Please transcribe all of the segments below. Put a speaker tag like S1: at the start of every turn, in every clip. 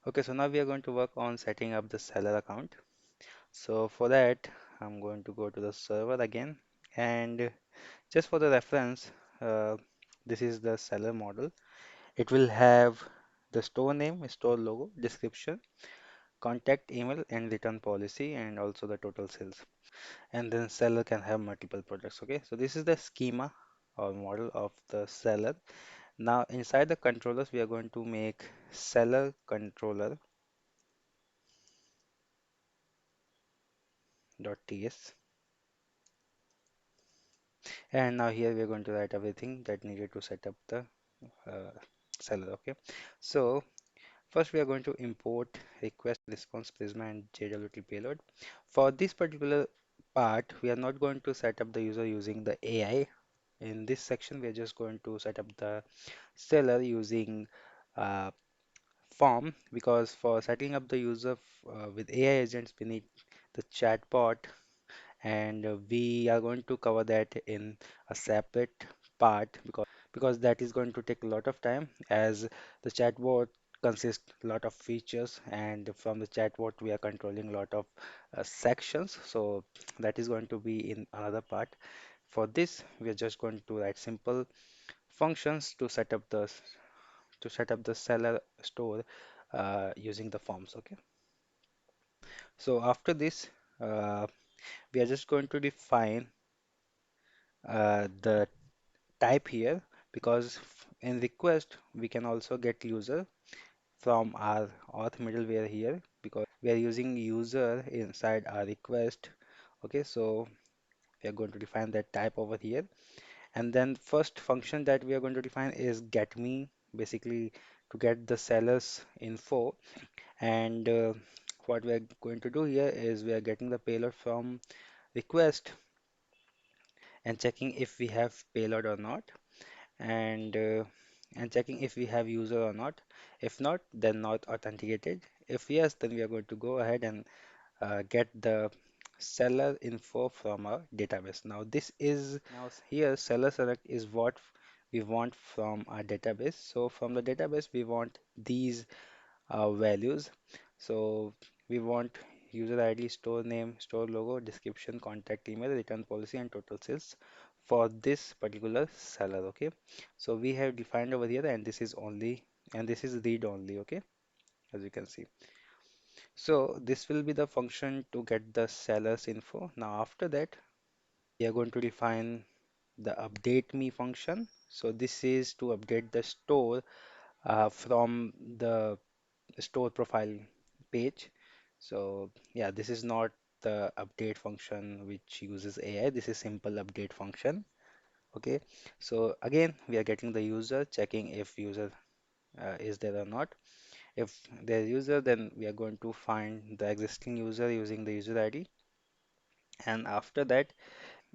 S1: Okay, so now we are going to work on setting up the seller account. So for that, I'm going to go to the server again. And just for the reference, uh, this is the seller model. It will have the store name, store logo, description, contact email, and return policy, and also the total sales. And then seller can have multiple products. Okay, so this is the schema or model of the seller. Now inside the controllers, we are going to make seller controller .ts. And now here we are going to write everything that needed to set up the uh, seller. Okay. So first we are going to import request response Prisma and JWT payload. For this particular part, we are not going to set up the user using the AI. In this section, we are just going to set up the seller using uh, form, because for setting up the user with AI agents, we need the chatbot, and we are going to cover that in a separate part, because that is going to take a lot of time, as the chatbot consists a lot of features, and from the chatbot we are controlling a lot of sections, so that is going to be in another part. For this, we are just going to write simple functions to set up the seller store using the forms. Okay, so after this, uh, we are just going to define the type here, because in request we can also get user from our auth middleware here, because we are using user inside our request. Okay, so we are going to define that type over here, and then first function that we are going to define is get me, basically to get the seller's info. And what we are going to do here is we are getting the payload from request and checking if we have payload or not, and checking if we have user or not. If not, then not authenticated. If yes, then we are going to go ahead and get the seller info from our database. Now this is now here seller select is what we want from our database. So from the database we want these values. So we want user ID, store name, store logo, description, contact email, return policy, and total sales for this particular seller. Okay, so we have defined over here, and this is only, and this is read only. Okay, as you can see. So this will be the function to get the seller's info. Now after that, we are going to define the update me function. So this is to update the store from the store profile page. So yeah, this is not the update function which uses AI. This is simple update function. Okay, so again, we are getting the user, checking if user is there or not. If there is user, then we are going to find the existing user using the user ID. And after that,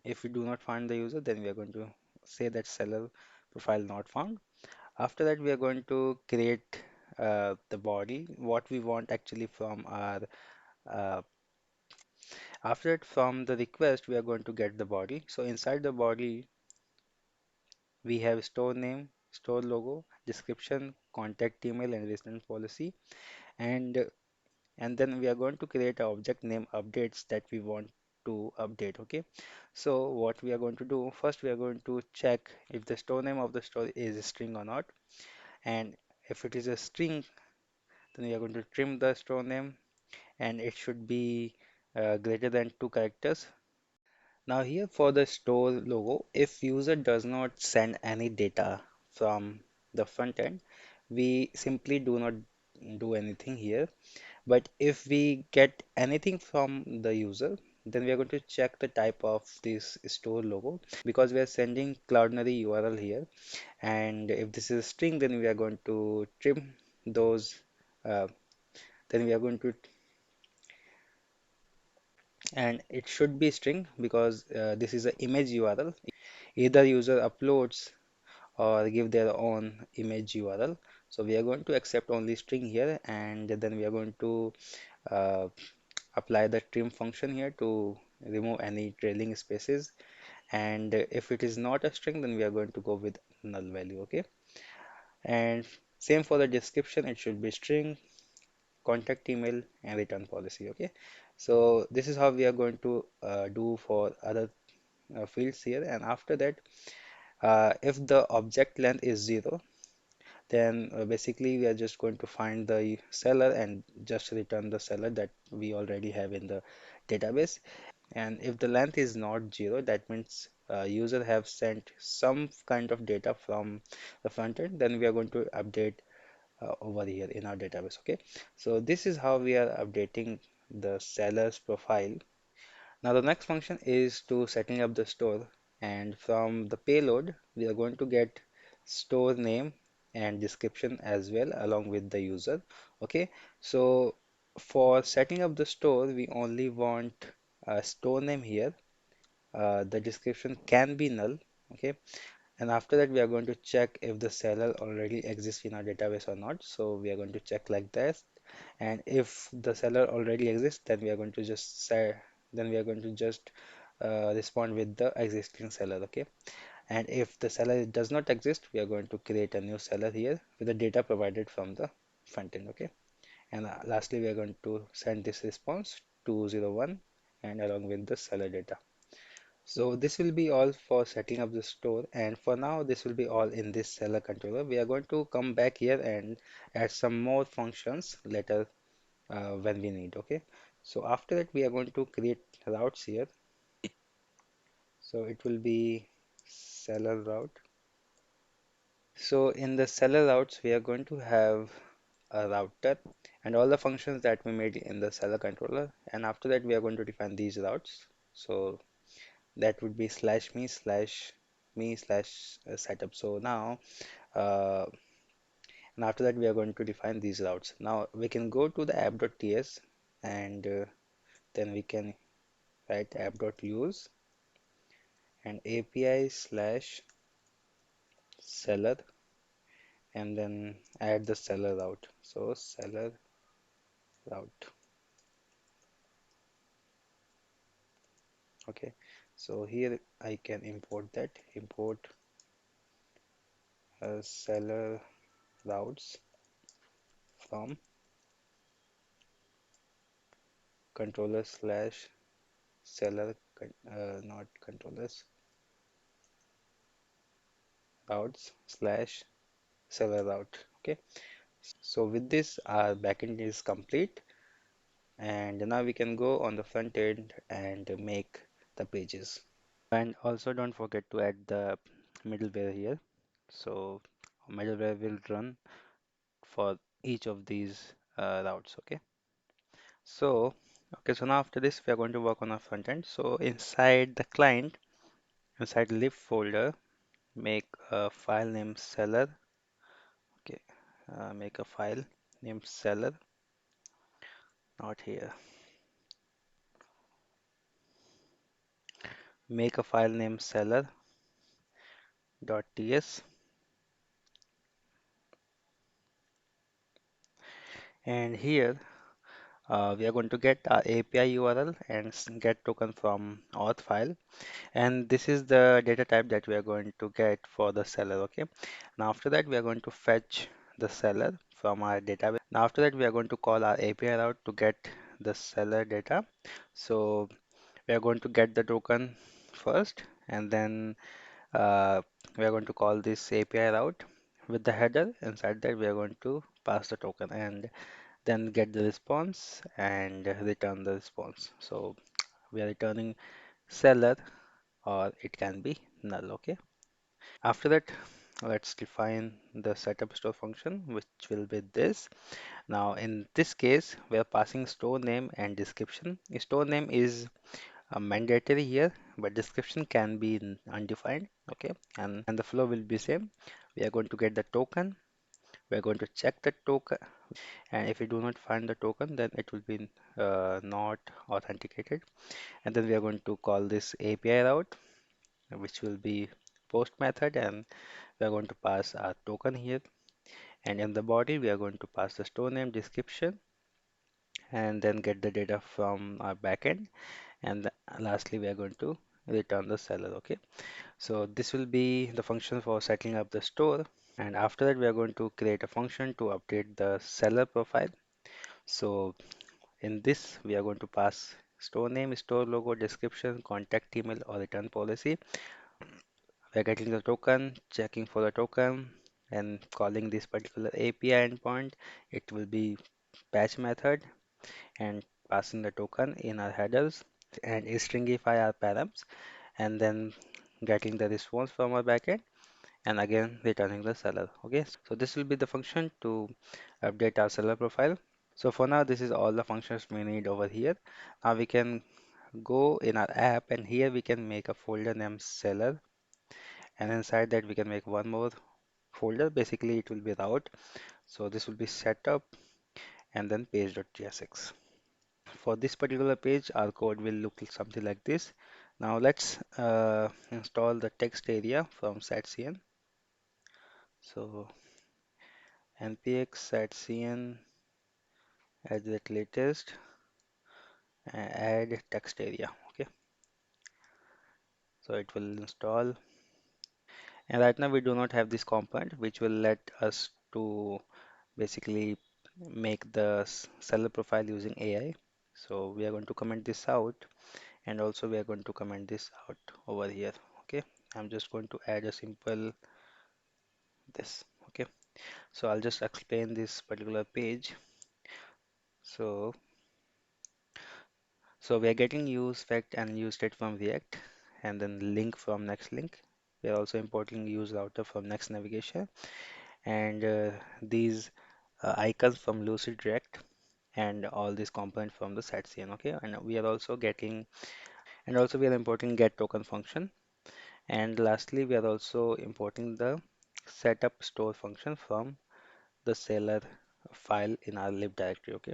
S1: if we do not find the user, then we are going to say that seller profile not found. After that, we are going to create the body, what we want actually from our uh, after it, from the request, we are going to get the body. So inside the body, we have store name, store logo, description, contact email, and return policy. And and then we are going to create an object name updates that we want to update. Okay, so what we are going to do first, we are going to check if the store name of the store is a string or not, and if it is a string, then we are going to trim the store name, and it should be greater than 2 characters. Now here for the store logo, if user does not send any data from the front end, we simply do not do anything here. But if we get anything from the user, then we are going to check the type of this store logo, because we are sending cloudinary URL here. And if this is a string, then we are going to trim those. Uh, then we are going to, and it should be string, because this is an image URL. Either user uploads or give their own image URL. So we are going to accept only string here, and then we are going to uh, apply the trim function here to remove any trailing spaces. And if it is not a string, then we are going to go with null value. Okay, and same for the description, it should be string. contact email and return policy. Okay, so this is how we are going to do for other fields here. And after that, if the object length is 0, then basically we are just going to find the seller and just return the seller that we already have in the database. And if the length is not 0, that means user have sent some kind of data from the front end, then we are going to update over here in our database. Okay, so this is how we are updating the seller's profile. Now the next function is to setting up the store, and from the payload we are going to get store name and description as well along with the user. Okay, so for setting up the store we only want a store name here. The description can be null. Okay, and after that we are going to check if the seller already exists in our database or not. So we are going to check like this, and if the seller already exists, then we are going to just say, then we are going to just respond with the existing seller. Okay, and if the seller does not exist, we are going to create a new seller here with the data provided from the front end. Okay, and lastly we are going to send this response 201 and along with the seller data. So this will be all for setting up the store, and for now this will be all in this seller controller. We are going to come back here and add some more functions later when we need. Okay, so after that we are going to create routes here. So it will be seller route. So in the seller routes we are going to have a router and all the functions that we made in the seller controller, and after that we are going to define these routes. So that would be /me/me/setup. So now uh, and after that we are going to define these routes. Now we can go to the app.ts, and then we can write app.use and API slash seller, and then add the seller route. So seller route. Okay. So here I can import that. Import seller routes from controller slash seller not controllers routes slash seller route. Okay. So with this, our backend is complete, and now we can go on the front end and make the pages. And also don't forget to add the middleware here. So middleware will run for each of these routes. Okay. So so now after this, we are going to work on our front end. So inside the client, inside lib folder, make a file named seller. Okay. Make a file named seller. Not here. Make a file named seller.ts, and here we are going to get our API URL and get token from auth file, and this is the data type that we are going to get for the seller. Okay, now after that we are going to fetch the seller from our database. Now after that we are going to call our API route to get the seller data. So we are going to get the token first, and then we are going to call this API route with the header. Inside that we are going to pass the token and then get the response and return the response. So we are returning seller, or it can be null. Okay, after that let's define the setup store function, which will be this. Now in this case we are passing store name and description. Store name is mandatory here, but description can be undefined. Okay, and the flow will be same. We are going to get the token. We are going to check the token, and if we do not find the token, then it will be not authenticated. And then we are going to call this API route, which will be post method, and we are going to pass our token here. And in the body, we are going to pass the store name description, and then get the data from our backend. And lastly, we are going to return the seller. Okay, so this will be the function for setting up the store. And after that, we are going to create a function to update the seller profile. So in this, we are going to pass store name, store logo, description, contact email, or return policy. We are getting the token, checking for the token, and calling this particular API endpoint. It will be patch method and passing the token in our headers and stringify our params, and then getting the response from our backend and again returning the seller. Okay, so this will be the function to update our seller profile. So for now, this is all the functions we need over here. Now we can go in our app, and here we can make a folder named seller, and inside that we can make one more folder. Basically it will be route. So this will be setup and then page.jsx. For this particular page, our code will look something like this. Now let's install the text area from setcn. So npx setcn add that latest and add text area. Okay, so it will install. And right now we do not have this component, which will let us to basically make the seller profile using AI. So we are going to comment this out, and also we are going to comment this out over here. Okay, I'm just going to add a simple this. Okay, so I'll just explain this particular page. So we are getting use fact and use state from React, and then link from next link. We are also importing use router from next navigation, and these icons from Lucid React, and all these components from the setcn. Okay, and we are also getting, and also we are importing get token function, and lastly we are also importing the setup store function from the seller file in our lib directory. Okay,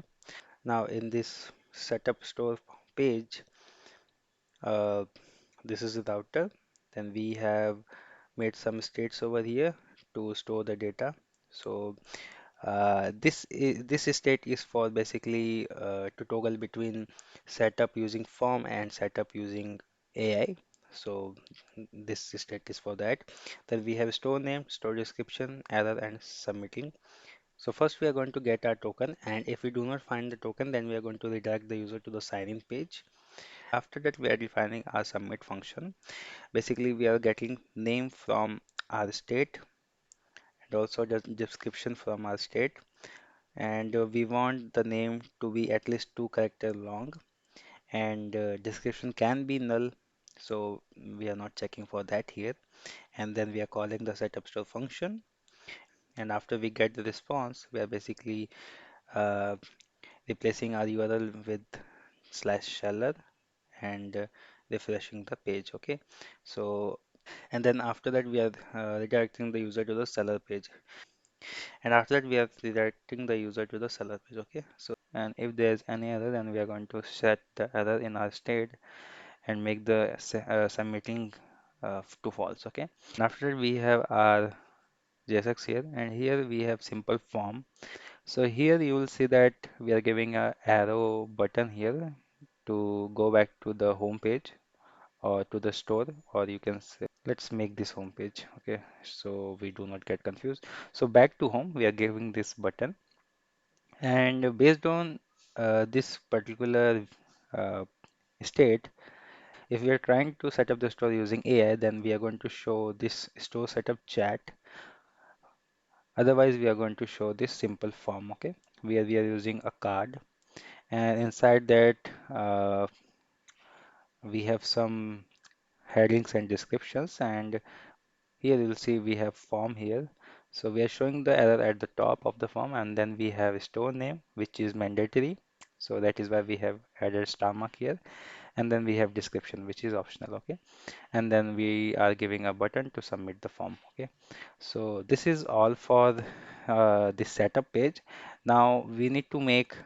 S1: now in this setup store page, uh, this is the router. Then we have made some states over here to store the data. So this state is for basically to toggle between setup using form and setup using AI. So this state is for that. Then we have store name, store description, error, and submitting. So first we are going to get our token, and if we do not find the token, then we are going to redirect the user to the sign-in page. After that, we are defining our submit function. Basically, we are getting name from our state and also the description from our state, and we want the name to be at least 2 character long, and description can be null, so we are not checking for that here. And then we are calling the setup store function, and after we get the response, we are basically uh, replacing our URL with slash seller and refreshing the page. Okay, so and then after that we are redirecting the user to the seller page, and after that we are redirecting the user to the seller page. Okay, so and if there's any error, then we are going to set the error in our state and make the submitting to false. Okay, and after that we have our JSX here, and here we have simple form. So here you will see that we are giving a arrow button here to go back to the home page or to the store, or you can say let's make this home page. Okay, so we do not get confused. So back to home, we are giving this button, and based on this particular uh, state, if we are trying to set up the store using AI, then we are going to show this store setup chat. Otherwise, we are going to show this simple form. Okay, where we are using a card, and inside that we have some headings and descriptions, and here you'll see we have form here. So we are showing the error at the top of the form, and then we have store name, which is mandatory. So that is why we have added star mark here. And then we have description, which is optional. Okay. And then we are giving a button to submit the form. Okay. So this is all for the setup page. Now we need to make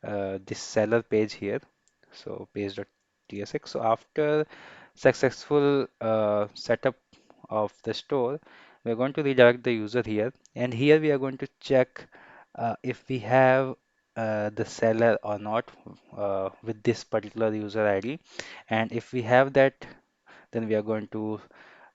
S1: this seller page here. So page.tsx. So after successful setup of the store, we're going to redirect the user here, and here we are going to check if we have the seller or not with this particular user ID, and if we have that, then we are going to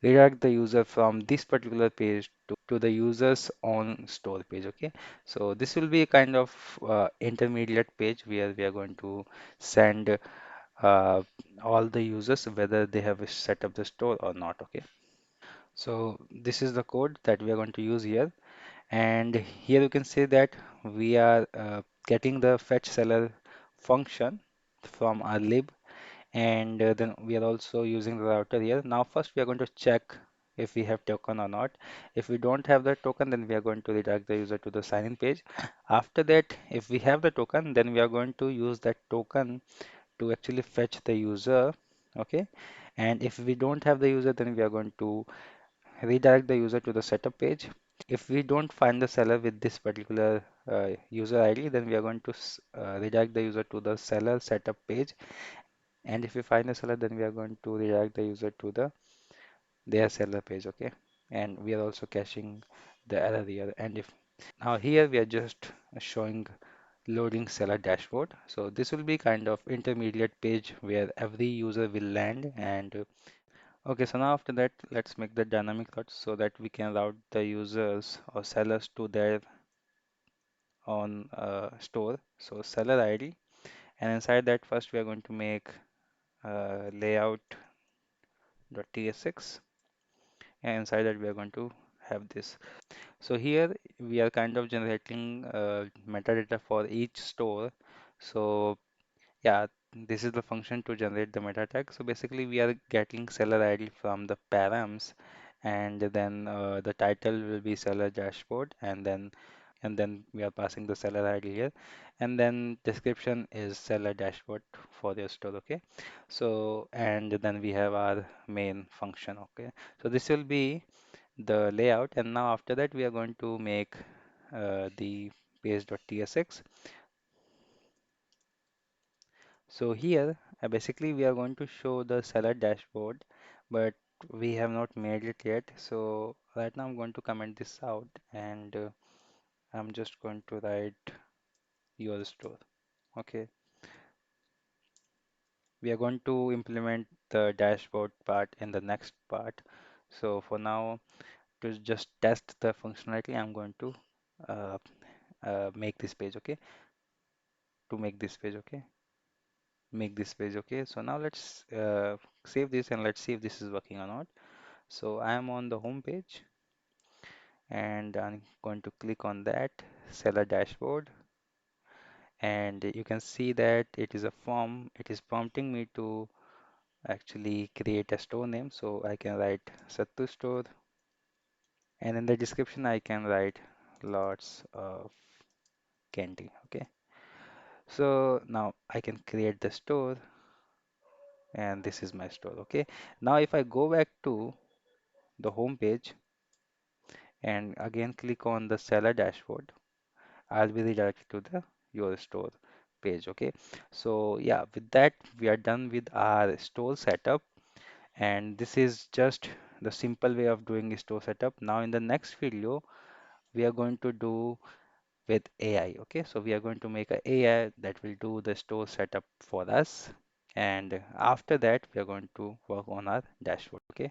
S1: redirect the user from this particular page to the user's own store page. Okay, so this will be a kind of intermediate page where we are going to send all the users whether they have set up the store or not. Okay, so this is the code that we are going to use here, and here you can see that we are getting the fetch seller function from our lib, and then we are also using the router here. Now first we are going to check if we have token or not. If we don't have the token, then we are going to redirect the user to the sign in page. After that, if we have the token, then we are going to use that token to actually fetch the user. Okay, and if we don't have the user, then we are going to redirect the user to the setup page. If we don't find the seller with this particular user ID, then we are going to redirect the user to the seller setup page. And if we find the seller, then we are going to redirect the user to their seller page. Okay, and we are also caching the error here. And if now here we are just showing loading seller dashboard. So this will be kind of intermediate page where every user will land. And okay, so now after that, let's make the dynamic route so that we can route the users or sellers to their own store. So seller ID, and inside that first we are going to make layout.tsx, and inside that we are going to have this. So here we are kind of generating metadata for each store. So yeah, this is the function to generate the meta tag. So basically we are getting seller ID from the params, and then the title will be seller dashboard, and then we are passing the seller ID here, and then description is seller dashboard for your store. Okay, so and then we have our main function. Okay, so this will be the layout, and now after that we are going to make the page.tsx. So here basically we are going to show the seller dashboard, but we have not made it yet. So right now I'm going to comment this out, and I'm just going to write your store. Okay, we are going to implement the dashboard part in the next part. So for now, to just test the functionality, I'm going to uh, make this page. Okay, to make this page. Okay, make this page. Okay, so now let's save this and let's see if this is working or not. So I am on the home page, and I'm going to click on that seller dashboard, and you can see that it is a form. It is prompting me to actually create a store name. So I can write Sattu store, and in the description I can write lots of candy. Okay, so now I can create the store, and this is my store. Okay, now if I go back to the home page and again click on the seller dashboard, I'll be redirected to the your store page. Okay, so yeah, with that we are done with our store setup, and this is just the simple way of doing store setup. Now in the next video we are going to do with AI. Okay, so we are going to make a AI that will do the store setup for us, and after that we are going to work on our dashboard. Okay.